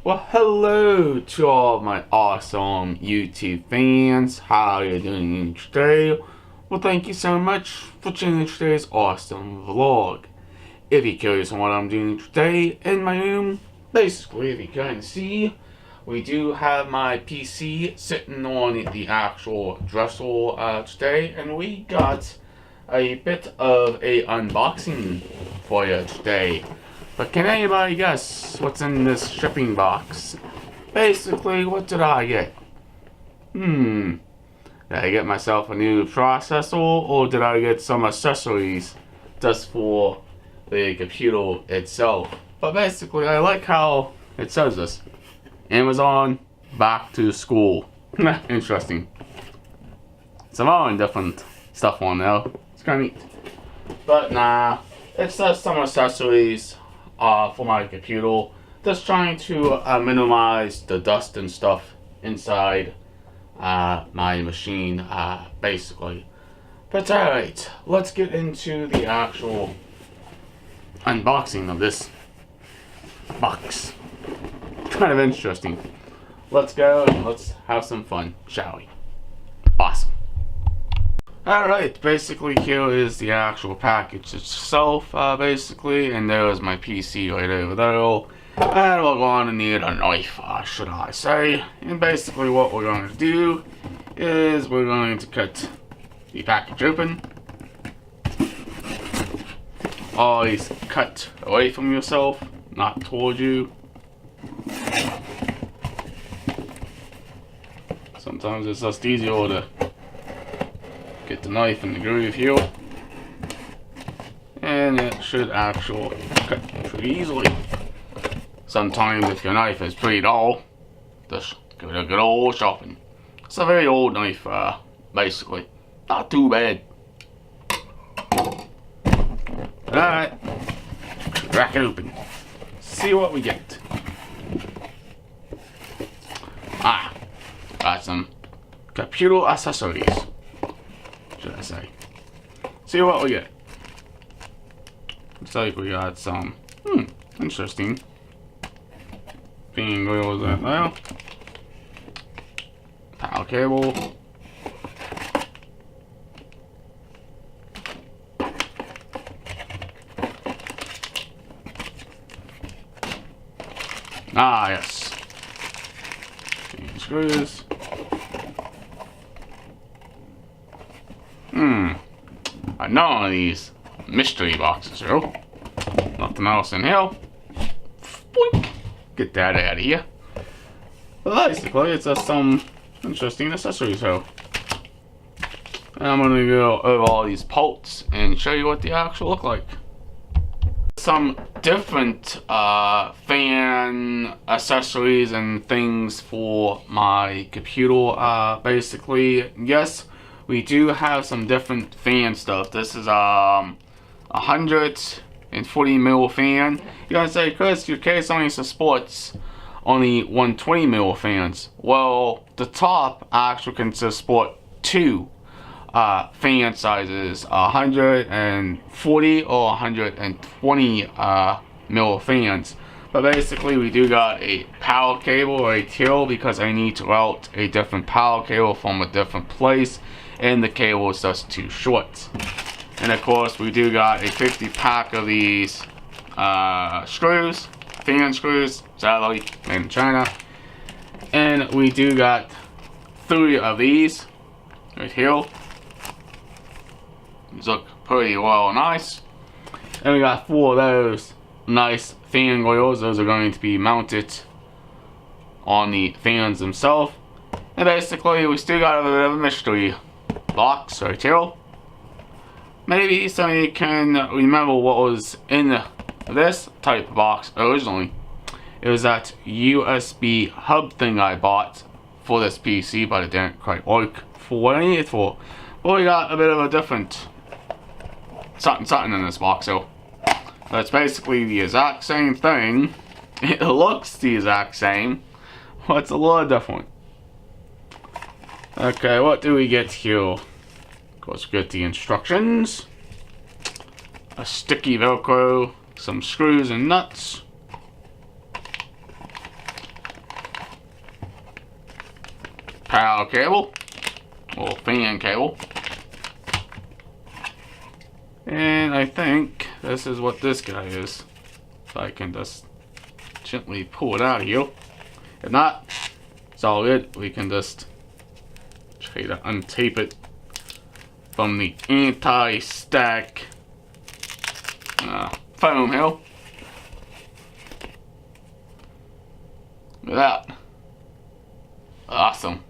Well, hello to all of my awesome YouTube fans. How are you doing today? Well, thank you so much for tuning in today's awesome vlog. If you're curious on what I'm doing today in my room, basically, if you can see, we do have my PC sitting on the actual dresser today, and we got a bit of a unboxing for you today. But can anybody guess what's in this shipping box? Basically, what did I get? Did I get myself a new processor, or did I get some accessories just for the computer itself? But basically, I like how it says this. Amazon, back to school. Interesting. Some other different stuff on there. It's kind of neat. But nah, it says some accessories for my computer. Just trying to minimize the dust and stuff inside my machine, basically. But alright, let's get into the actual unboxing of this box. Kind of interesting. Let's go and let's have some fun, shall we? Awesome. Alright, basically here is the actual package itself, basically, and there is my PC right over there. And we're going to need a knife, should I say. And basically what we're going to do is we're going to cut the package open. Always cut away from yourself, not toward you. Sometimes it's just easier to get the knife in the groove here, and it should actually cut pretty easily. Sometimes if your knife is pretty dull, just give it a good old sharpen. It's a very old knife, basically. Not too bad. Alright, crack it open. See what we get. Got some computer accessories, should I say. See what we get. Looks like we got some, interesting fan wheels right there. Power cable. Yes. Fan screws. None of these mystery boxes, though. Nothing else in here. Boink. Get that out of here. But basically, it's just some interesting accessories here. And I'm going to go over all these parts and show you what they actually look like. Some different fan accessories and things for my computer, basically. Yes, we do have some different fan stuff. This is 140 mil fan. You gotta say, Chris, your case only supports only 120 mil fans. Well, the top actually can support two fan sizes, 140 or 120 mil fans. But basically, we do got a power cable right here because I need to route a different power cable from a different place, and the cable is just too short. And of course, we do got a 50 pack of these screws, fan screws, sadly made in China. And we do got 3 of these right here. These look pretty well nice. And we got 4 of those nice fan coils. Those are going to be mounted on the fans themselves. And basically, we still got a bit of a mystery box right here. Maybe some of you can remember what was in this type of box originally. It was that USB hub thing I bought for this PC, but it didn't quite work for what I needed it for. But we got a bit of a different something in this box, so it's basically the exact same thing. It looks the exact same, but it's a little different. Okay, what do we get here? Of course, we get the instructions, a sticky Velcro, some screws and nuts, power cable or fan cable. And I think this is what this guy is. So I can just gently pull it out of here. If not, it's all good. We can just try to untape it from the anti-stack foam here. Look at that. Awesome.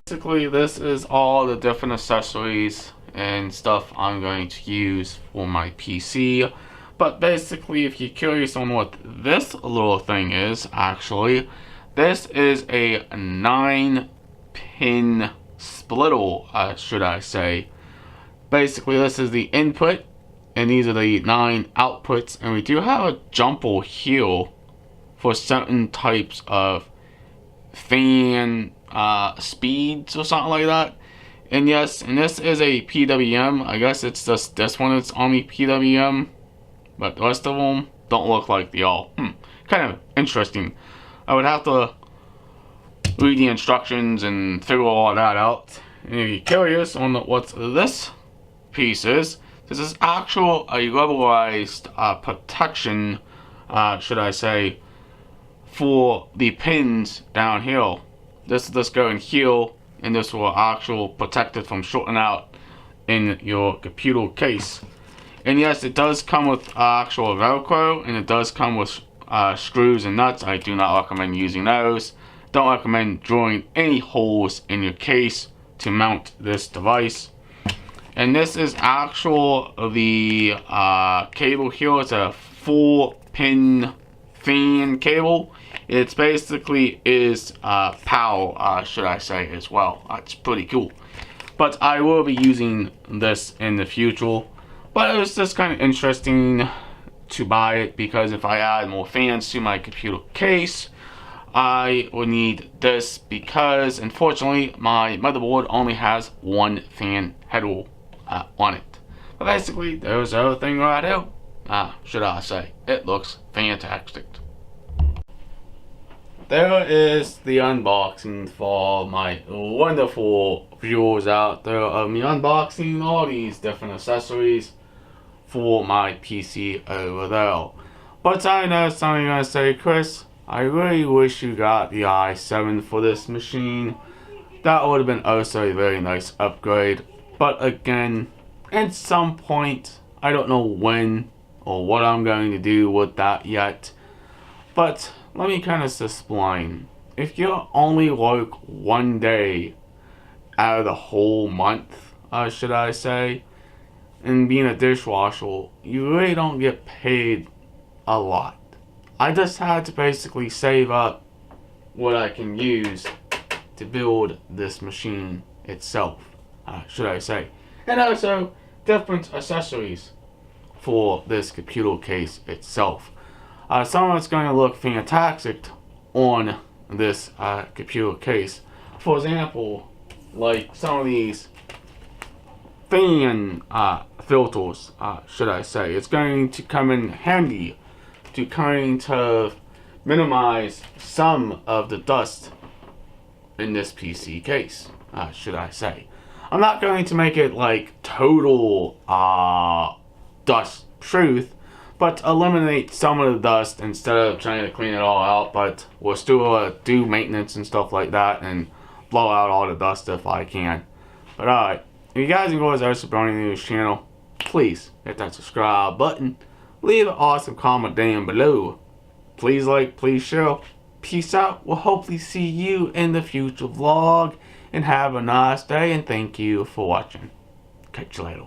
Basically, this is all the different accessories and stuff I'm going to use for my PC. But basically, if you're curious on what this little thing is, actually, this is a 9-pin splitter, should I say. Basically, this is the input, and these are the 9 outputs, and we do have a jumper here for certain types of fan speeds or something like that. And yes, and this is a PWM. I guess it's just this one that's on the PWM, but the rest of them don't look like they are. Kind of interesting. I would have to read the instructions and figure all that out. And if you're curious on what this piece is, this is actual a rubberized protection, should I say, for the pins down here. This going here, and this will actually protect it from shorting out in your computer case. And yes, it does come with actual Velcro, and it does come with screws and nuts. I do not recommend using those. Don't recommend drilling any holes in your case to mount this device. And this is actual the cable here. It's a 4-pin fan cable. It's basically is power, should I say, as well. It's pretty cool. But I will be using this in the future. But it was just kind of interesting to buy it, because if I add more fans to my computer case, I would need this, because unfortunately my motherboard only has 1 fan header on it. But basically, there's everything right out. Should I say, it looks fantastic. There is the unboxing for my wonderful viewers out there of me unboxing all these different accessories for my PC over there. But I know something you're gonna say, Chris, I really wish you got the i7 for this machine. That would have been also a very nice upgrade. But again, at some point, I don't know when or what I'm going to do with that yet. But let me kind of explain. If you only work 1 day out of the whole month, should I say, and being a dishwasher, you really don't get paid a lot. I just had to basically save up what I can use to build this machine itself, should I say. And also different accessories for this computer case itself. Some of it's going to look fantastic on this computer case. For example, like some of these fan filters, should I say. It's going to come in handy to kind of minimize some of the dust in this PC case, should I say. I'm not going to make it like total dust proof, but eliminate some of the dust instead of trying to clean it all out. But we'll still do maintenance and stuff like that and blow out all the dust if I can. But alright, if you guys enjoy this brand new channel, please hit that subscribe button. Leave an awesome comment down below. Please like, please share. Peace out. We'll hopefully see you in the future vlog. And have a nice day, and thank you for watching. Catch you later.